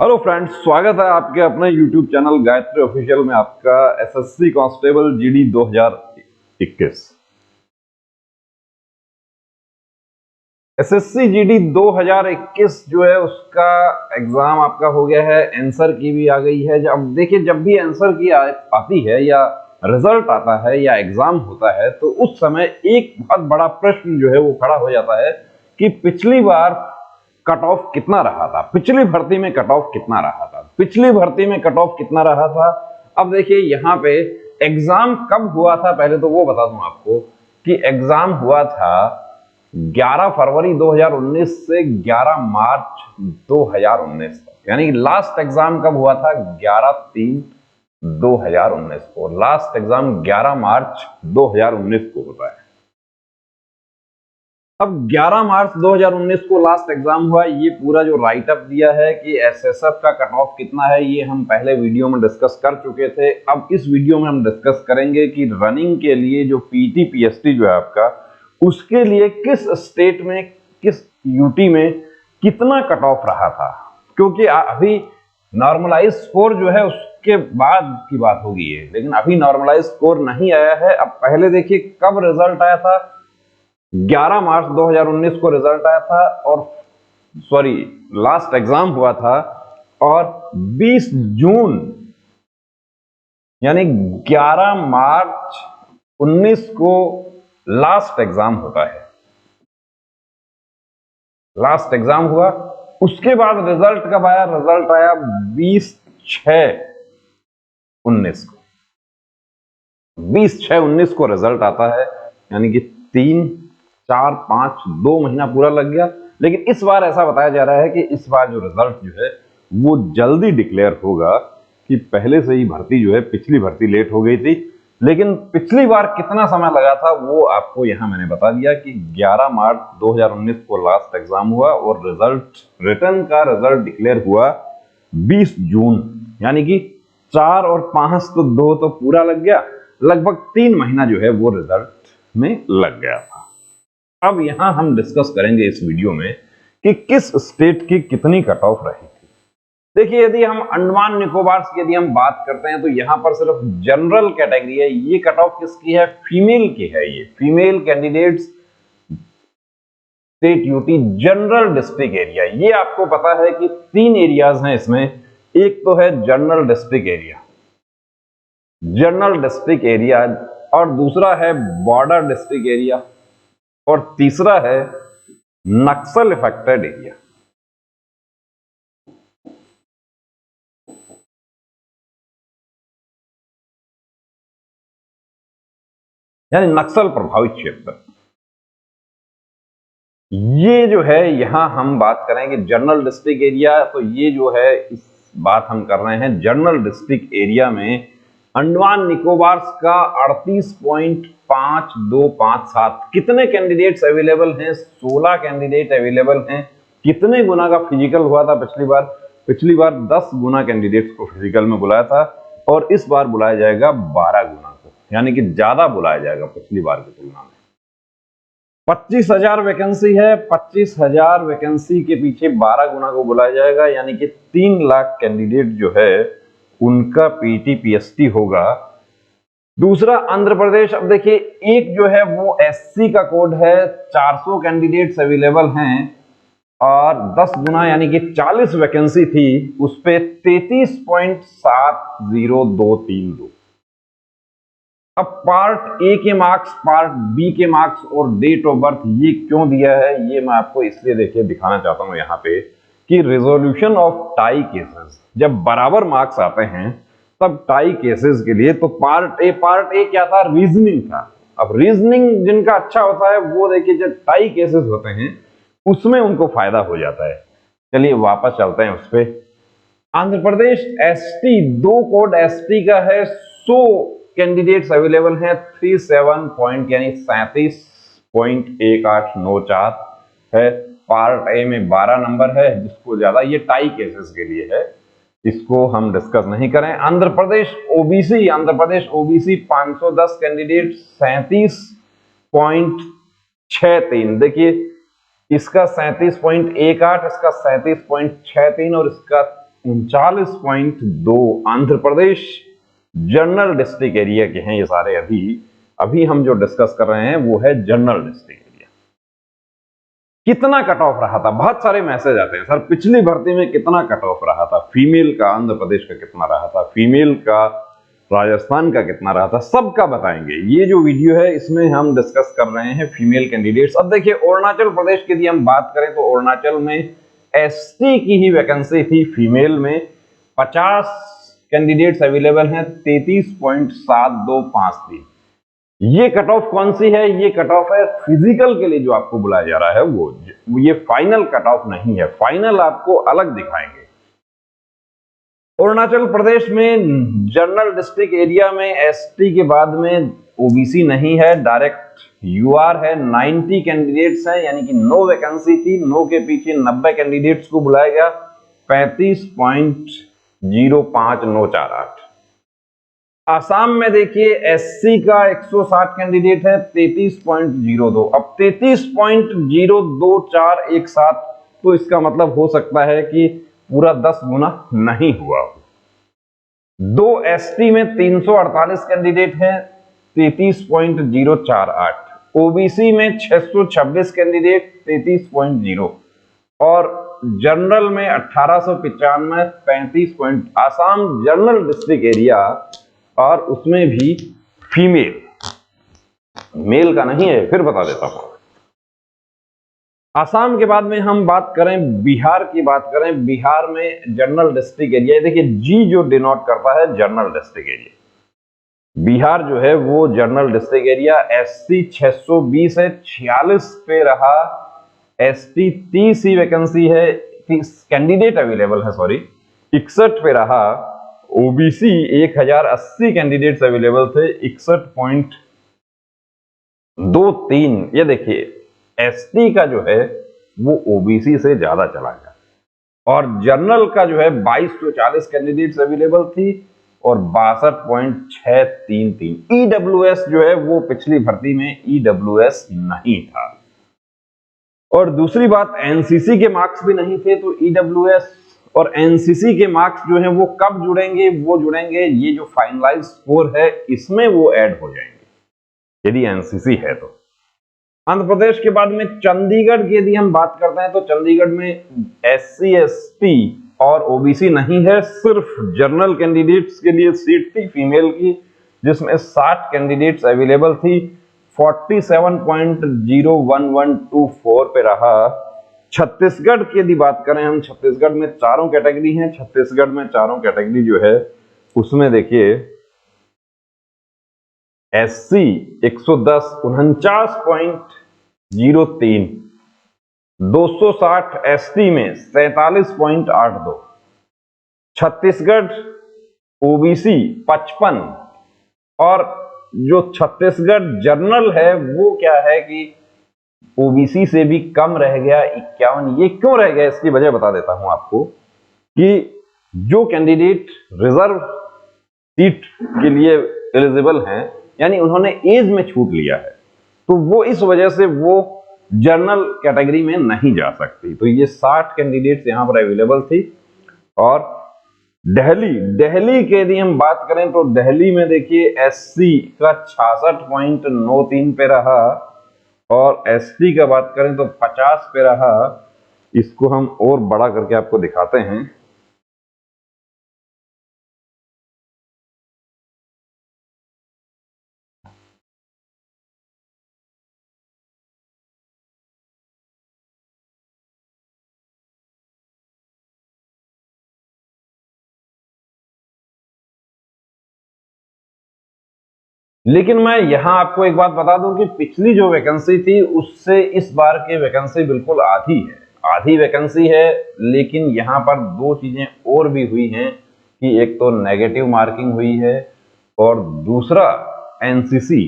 Hello friends, स्वागत है आपके अपने YouTube चैनल गायत्री ऑफिशियल में आपका SSC constable GD 2021। SSC GD 2021 जो है उसका एग्जाम आपका हो गया है। आंसर की भी आ गई है। अब देखिए, जब भी आंसर की आती है या रिजल्ट आता है या एग्जाम होता है तो उस समय एक बहुत बड़ा प्रश्न जो है वो खड़ा हो जाता है कि पिछली बार कट ऑफ कितना रहा था, पिछली भर्ती में कट ऑफ कितना रहा था, पिछली भर्ती में कट ऑफ कितना रहा था। अब देखिए यहाँ पे एग्जाम कब हुआ था, पहले तो वो बता दूं आपको कि एग्जाम हुआ था 11 फरवरी 2019 से 11 मार्च 2019 तक, यानी लास्ट एग्जाम कब हुआ था 11/3/2019 को। लास्ट एग्जाम 11 मार्च 2019 को होता है। अब 11 मार्च 2019 को लास्ट एग्जाम हुआ। ये पूरा जो राइट अप दिया है कि एसएसएफ का कट ऑफ कितना है, ये हम पहले वीडियो में डिस्कस कर चुके थे। अब इस वीडियो में हम डिस्कस करेंगे कि रनिंग के लिए जो पीटी पीएसटी जो है आपका, उसके लिए किस स्टेट में, किस यूटी में कितना कट ऑफ रहा था। क्योंकि अभी नॉर्मलाइज स्कोर जो है उसके बाद की बात होगी है, लेकिन अभी नॉर्मलाइज स्कोर नहीं आया है। अब पहले देखिए कब रिजल्ट आया था। 11 मार्च 2019 को रिजल्ट आया था और लास्ट एग्जाम हुआ था, और 20 जून यानी 11 मार्च 19 को लास्ट एग्जाम होता है। लास्ट एग्जाम हुआ, उसके बाद रिजल्ट कब आया? रिजल्ट आया 20/6/19 को। 20/6/19 को रिजल्ट आता है, यानी कि 3, 4, 5, 2 महीना पूरा लग गया। लेकिन इस बार ऐसा बताया जा रहा है कि इस बार जो रिजल्ट जो है वो जल्दी डिक्लेयर होगा, कि पहले से ही भर्ती जो है, पिछली भर्ती लेट हो गई थी। लेकिन पिछली बार कितना समय लगा था वो आपको यहां मैंने बता दिया कि 11 मार्च 2019 को लास्ट एग्जाम हुआ और रिजल्ट, रिटर्न का रिजल्ट डिक्लेयर हुआ 20 जून, यानी कि 4 और 5 तो 2 तो पूरा लग गया, लगभग 3 महीना जो है वो रिजल्ट में लग गया था। अब यहां हम डिस्कस करेंगे इस वीडियो में कि किस स्टेट की कितनी कट ऑफ रही थी। देखिए, यदि हम अंडमान निकोबार की यदि हम बात करते हैं तो यहां पर सिर्फ जनरल कैटेगरी है। ये कट ऑफ किसकी है? फीमेल की है। ये female candidates state UT general district area. ये आपको पता है कि 3 एरियाज हैं इसमें। एक तो है general district area, general district area, और दूसरा है बॉर्डर डिस्ट्रिक्ट एरिया, और तीसरा है नक्सल इफेक्टेड एरिया। यानी नक्सल प्रभावित क्षेत्र। ये जो है यहां हम बात करेंगे जनरल डिस्ट्रिक्ट एरिया, तो ये जो है इस बात हम कर रहे हैं जनरल डिस्ट्रिक्ट एरिया में अंडमान निकोबार का 38.5257। कितने कैंडिडेट्स अवेलेबल हैं? 16 कैंडिडेट अवेलेबल हैं। कितने गुना का फिजिकल हुआ था पिछली बार? पिछली बार 10 गुना कैंडिडेट्स को फिजिकल में बुलाया था, और इस बार बुलाया जाएगा 12 गुना को, यानी कि ज्यादा बुलाया जाएगा पिछली बार की तुलना में। 25,000 वैकेंसी है। 25,000 वैकेंसी के पीछे 12 गुना को बुलाया जाएगा, यानी कि 3 लाख कैंडिडेट जो है उनका पीटी पीएसटी होगा। दूसरा आंध्र प्रदेश। अब देखिए, एक जो है वो एससी का कोड है, 400 कैंडिडेट्स अवेलेबल हैं, और 10 गुना यानी कि 40 वैकेंसी थी, उस पे 33.70232। अब पार्ट ए के मार्क्स, पार्ट बी के मार्क्स और डेट ऑफ बर्थ ये क्यों दिया है, ये मैं आपको इसलिए देखिए दिखाना चाहता हूं यहाँ पे कि रिजोल्यूशन ऑफ टाई केसेस, जब बराबर मार्क्स आते हैं तब टाई केसेस के लिए, तो पार्ट ए क्या था? रीजनिंग था। अब रीजनिंग जिनका अच्छा होता है वो देखिए, जब टाई केसेस होते हैं उसमें उनको फायदा हो जाता है। चलिए वापस चलते हैं उस पे। Andhra Pradesh ST, 2 code ST का है, 100 कैंडिडेट्स अवेलेबल हैं, 37 पॉइंट यानी 37.1894 है। पार्ट ए में 12 नंबर है, जिसको ज्यादा, ये टाई केसेस के लिए है, इसको हम डिस्कस नहीं करें। Andhra Pradesh OBC 510 candidate, 37.63। देखिए, इसका 37.18, इसका 37.63 और इसका 39.2 Andhra Pradesh general district area के हैं ये सारे। अभी हम जो डिस्कस कर रहे हैं वो है जनरल डिस्ट्रिक्ट एरिया। कितना कट ऑफ रहा था? बहुत सारे मैसेज आते हैं, सर पिछली भर्ती में कितना कट ऑफ रहा था, फीमेल का आंध्र प्रदेश का कितना रहा था, फीमेल का राजस्थान का कितना रहा था, सबका बताएंगे। ये जो वीडियो है इसमें हम डिस्कस कर रहे हैं फीमेल कैंडिडेट्स। अब देखिए अरुणाचल प्रदेश की यदि हम बात करें तो अरुणाचल में एसटी की ही वैकेंसी थी, फीमेल में 50 कैंडिडेट्स अवेलेबल हैं, 33.725 थी। ये कट ऑफ कौन सी है? ये कट ऑफ है फिजिकल के लिए जो आपको बुलाया जा रहा है वो ये फाइनल कट ऑफ नहीं है, फाइनल आपको अलग दिखाएंगे। अरुणाचल प्रदेश में जनरल डिस्ट्रिक्ट एरिया में एसटी के बाद में ओबीसी नहीं है, डायरेक्ट यूआर है। 90 कैंडिडेट्स हैं, यानी कि 9 वैकेंसी थी, 9 के पीछे 90 कैंडिडेट्स को बुलाया गया, 35.05948। आसाम में देखिए एससी का 160 कैंडिडेट है, 33.02। अब 33.02417, तो इसका मतलब हो सकता है कि पूरा 10 गुना नहीं हुआ। 2 एसटी में 348 कैंडिडेट हैं, 33.048। ओबीसी में 626 कैंडिडेट, 33.0, और जनरल में 1895, 35. आसाम जनरल डिस्ट्रिक्ट एरिया, और उसमें भी फीमेल, मेल का नहीं है, फिर बता देता हूं। आसाम के बाद में हम बात करें बिहार की, बात करें बिहार में जनरल डिस्ट्रिक्ट एरिया, देखिए जी जो डिनोट करता है जनरल डिस्ट्रिक्ट एरिया। बिहार जो है वो जनरल डिस्ट्रिक्ट एरिया, एससी 620 है, 46 पे रहा, एसटी 30 ही वैकेंसी है, 30 कैंडिडेट अवेलेबल है, सॉरी 61 पे रहा। ओबीसी 1080 कैंडिडेट्स अवेलेबल थे, 61.23। ये देखिए एसटी का जो है वो ओबीसी से ज्यादा चला गया, और जनरल का जो है 2240 कैंडिडेट्स अवेलेबल थी और 62.633। ईडब्ल्यूएस जो है वो पिछली भर्ती में ईडब्ल्यूएस नहीं था। और दूसरी बात, एनसीसी के मार्क्स भी नहीं थे, तो ईडब्ल्यूएस और एनसीसी के मार्क्स जो हैं वो कब जुड़ेंगे? वो जुड़ेंगे ये जो फाइनलाइज स्कोर है इसमें वो ऐड हो जाएंगे यदि एनसीसी है तो। आंध्र प्रदेश के बाद में चंडीगढ़ की यदि हम बात करते हैं तो चंडीगढ़ में एससी एसटी और ओबीसी नहीं है, सिर्फ जनरल कैंडिडेट्स के लिए सीट थी फीमेल की, जिसमें 60 कैंडिडेट्स अवेलेबल थी, 47.01124 पे रहा। छत्तीसगढ़ की यदि बात करें हम, छत्तीसगढ़ में चारों कैटेगरी हैं, छत्तीसगढ़ में चारों कैटेगरी जो है उसमें देखिए एससी 110 49.03, 260 एसटी में 47.82, छत्तीसगढ़ ओबीसी 55, और जो छत्तीसगढ़ जनरल है वो क्या है कि ओबीसी से भी कम रह गया, 51। ये क्यों रह गया इसकी वजह बता देता हूं आपको, कि जो कैंडिडेट रिजर्व सीट के लिए एलिजिबल हैं, यानी उन्होंने एज में छूट लिया है, तो वो इस वजह से वो जनरल कैटेगरी में नहीं जा सकती। तो ये 60 कैंडिडेट्स यहां पर अवेलेबल थी। और दिल्ली के यदि हम बात करें तो दिल्ली में देखिए एससी का 66.93 पे रहा, और एसटी का बात करें तो 50 पे रहा। इसको हम और बड़ा करके आपको दिखाते हैं। लेकिन मैं यहां आपको एक बात बता दूं कि पिछली जो वैकेंसी थी उससे इस बार की वैकेंसी बिल्कुल आधी है, आधी वैकेंसी है। लेकिन यहां पर दो चीजें और भी हुई हैं कि एक तो नेगेटिव मार्किंग हुई है और दूसरा एनसीसी।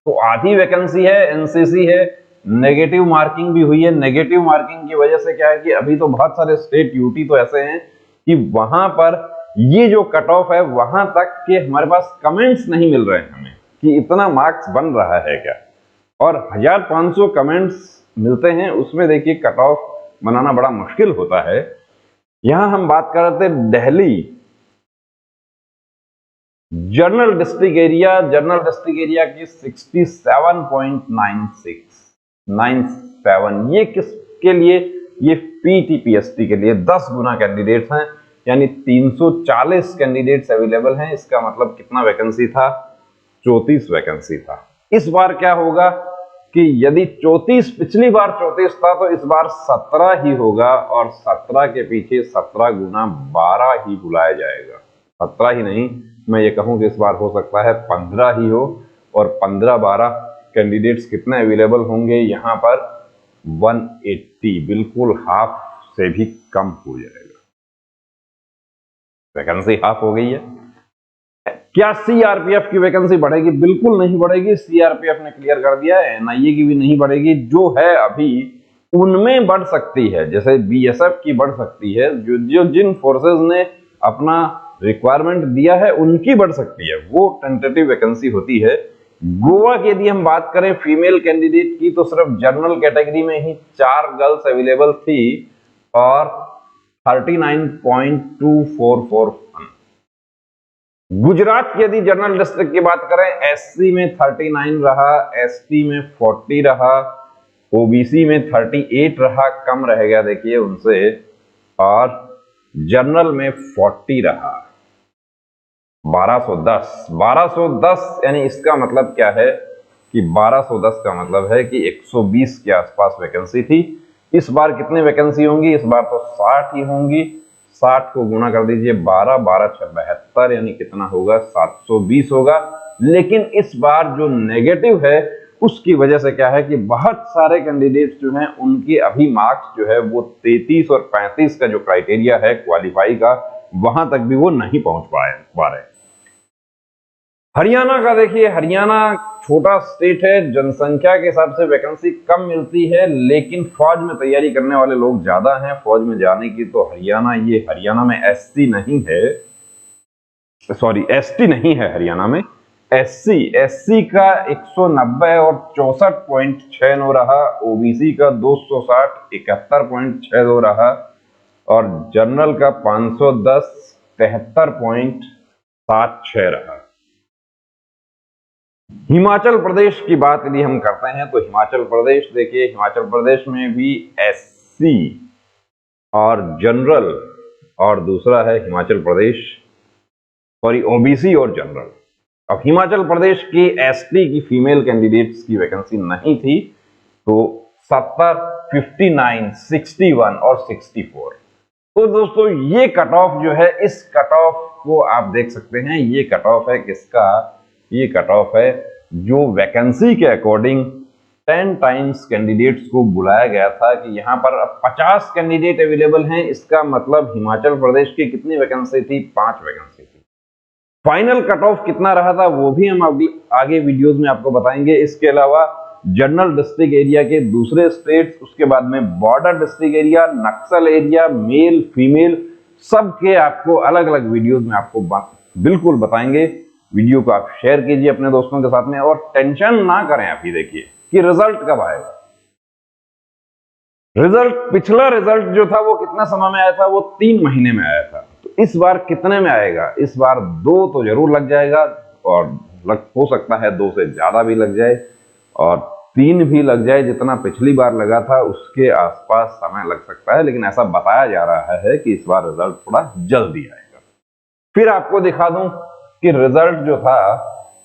तो आधी वैकेंसी है, एनसीसी है, नेगेटिव मार्किंग भी हुई है। नेगेटिव मार्किंग की वजह से क्या है कि अभी तो बहुत सारे स्टेट यूटी तो ऐसे हैं कि वहां पर ये जो कट ऑफ है वहां तक के हमारे पास कमेंट्स नहीं मिल रहे हैं हमें कि इतना मार्क्स बन रहा है क्या। और 1500 कमेंट्स मिलते हैं, उसमें देखिए कट ऑफ बनाना बड़ा मुश्किल होता है यहां हम बात कर रहे थे दिल्ली जनरल डिस्ट्रिक्ट एरिया की 67.97 ये किसके लिए, ये पीटीपीएसटी के लिए 10 गुना कैंडिडेट्स हैं, यानी 340 कैंडिडेट्स अवेलेबल हैं। इसका मतलब कितना वैकेंसी था, 34 वैकेंसी था। इस बार क्या होगा कि यदि 34 पिछली बार 34 था तो इस बार 17 ही होगा, और 17 के पीछे 17 गुना 12 ही बुलाया जाएगा। 17 ही नहीं, मैं ये कहूं कि इस बार हो सकता है 15 ही हो, और 15-12 कैंडिडेट्स कितने अवेलेबल होंगे यहाँ पर, 180, बिल्कुल हाफ से भी कम हो जाएगा। वैकेंसी हाफ हो गई है। क्या सीआरपीएफ की वैकेंसी बढ़ेगी? बिल्कुल नहीं बढ़ेगी। सीआरपीएफ ने क्लियर कर दिया है, एनआईए की भी नहीं बढ़ेगी। जो है अभी उनमें बढ़ सकती है, जैसे बीएसएफ की बढ़ सकती है, जो जिन फोर्सेस ने अपना रिक्वायरमेंट दिया है उनकी बढ़ सकती है, वो टेंटेटिव वैकेंसी होती है। गोवा की यदि हम बात करें फीमेल कैंडिडेट की, तो सिर्फ जनरल कैटेगरी में ही 4 गर्ल्स अवेलेबल थी और 39.244। गुजरात की यदि जनरल डिस्ट्रिक्ट की बात करें, एससी में 39 रहा, एसटी में 40 रहा, ओबीसी में 38 रहा, कम रह गया देखिए उनसे, और जनरल में 40 रहा। 1210 यानी इसका मतलब क्या है कि 1210 का मतलब है कि 120 के आसपास वैकेंसी थी। इस बार कितनी वैकेंसी होंगी? इस बार तो 60 ही होंगी। 60 को गुना कर दीजिए 12, 12 72, यानी कितना होगा, 720 होगा। लेकिन इस बार जो नेगेटिव है उसकी वजह से क्या है कि बहुत सारे कैंडिडेट्स जो हैं उनके अभी मार्क्स जो है वो 33 और 35 का जो क्राइटेरिया है क्वालिफाई का, वहां तक भी वो नहीं पहुंच पा रहे। हरियाणा का देखिए, हरियाणा छोटा स्टेट है, जनसंख्या के हिसाब से वैकेंसी कम मिलती है, लेकिन फौज में तैयारी करने वाले लोग ज्यादा हैं फौज में जाने की। तो हरियाणा में एससी नहीं है, सॉरी एसटी नहीं है, हरियाणा में एससी का 190 और 64.69 रहा, ओबीसी का 260 71.62 रहा, और जनरल का 510 73.76 रहा। हिमाचल प्रदेश की बात यदि हम करते हैं तो हिमाचल प्रदेश देखिए, हिमाचल प्रदेश में भी एससी और जनरल, और दूसरा है हिमाचल प्रदेश सॉरी ओबीसी और जनरल। अब हिमाचल प्रदेश की एसटी की फीमेल कैंडिडेट्स की वैकेंसी नहीं थी, तो 70, 59, 61 और 64। तो दोस्तों ये कट ऑफ जो है, इस कट ऑफ को आप देख सकते हैं, ये कट ऑफ है किसका, ये कट ऑफ है जो वैकेंसी के अकॉर्डिंग 10 टाइम्स कैंडिडेट्स को बुलाया गया था कि यहां पर अब 50 कैंडिडेट अवेलेबल हैं। इसका मतलब हिमाचल प्रदेश की कितनी वैकेंसी थी, 5 वैकेंसी थी। फाइनल कट ऑफ कितना रहा था वो भी हम आगे वीडियोस में आपको बताएंगे। इसके अलावा जनरल डिस्ट्रिक्ट एरिया के दूसरे स्टेट्स, उसके बाद में border district area, Naxal area, male female, सबके आपको अलग अलग वीडियोस में आपको बिल्कुल बताएंगे। वीडियो को आप शेयर कीजिए अपने दोस्तों के साथ में, और टेंशन ना करें अभी देखिए कि रिजल्ट कब आएगा। रिजल्ट, पिछला रिजल्ट जो था वो कितना समय में आया था, वो 3 महीने में आया था। तो इस बार कितने में आएगा? इस बार 2 तो जरूर लग जाएगा, और हो सकता है 2 से ज्यादा भी लग जाए, और 3 भी लग जाए। जितना पिछली बार लगा था उसके आसपास समय लग सकता है, लेकिन ऐसा बताया जा रहा है कि इस बार रिजल्ट थोड़ा जल्दी आएगा। फिर आपको दिखा दूं कि रिजल्ट जो था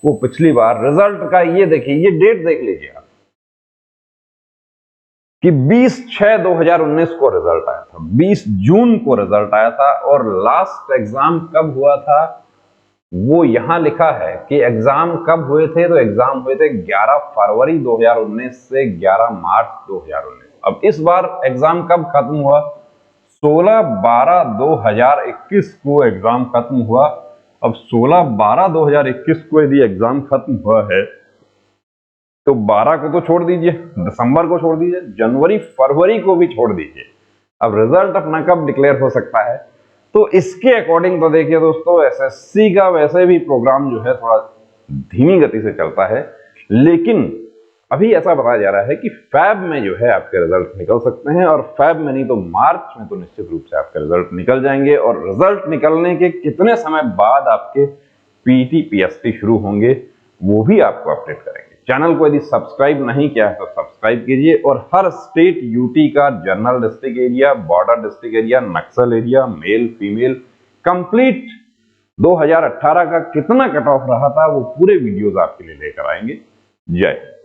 वो पिछली बार रिजल्ट का, ये देखिए, ये डेट देख लीजिए आप कि 20/6/2019 को रिजल्ट आया था, 20 जून को रिजल्ट आया था। और लास्ट एग्जाम कब हुआ था वो यहां लिखा है कि एग्जाम कब हुए थे, तो एग्जाम हुए थे 11 फरवरी 2019 से 11 मार्च 2019। अब इस बार एग्जाम कब खत्म हुआ, 16/12/2021 को एग्जाम खत्म हुआ। अब 16/12/2021 को यदि एग्जाम खत्म हुआ है तो 12 को तो छोड़ दीजिए, दिसंबर को छोड़ दीजिए, जनवरी फरवरी को भी छोड़ दीजिए, अब रिजल्ट अपना कब डिक्लेयर हो सकता है? तो इसके अकॉर्डिंग तो देखिए दोस्तों, एसएससी का वैसे भी प्रोग्राम जो है थोड़ा धीमी गति से चलता है, लेकिन अभी ऐसा बताया जा रहा है कि फैब में जो है आपके रिजल्ट निकल सकते हैं, और फैब में नहीं तो मार्च में तो निश्चित रूप से आपके रिजल्ट निकल जाएंगे। और रिजल्ट निकलने के कितने समय बाद आपके पीटी पीएसटी शुरू होंगे वो भी आपको अपडेट करेंगे। चैनल को यदि सब्सक्राइब नहीं किया है तो सब्सक्राइब कीजिए, और हर स्टेट यूटी का general district area, border district area, Naxal area, male female complete 2018 का कितना कट ऑफ रहा था वो पूरे वीडियोस आपके लिए लेकर आएंगे। जय हिंद।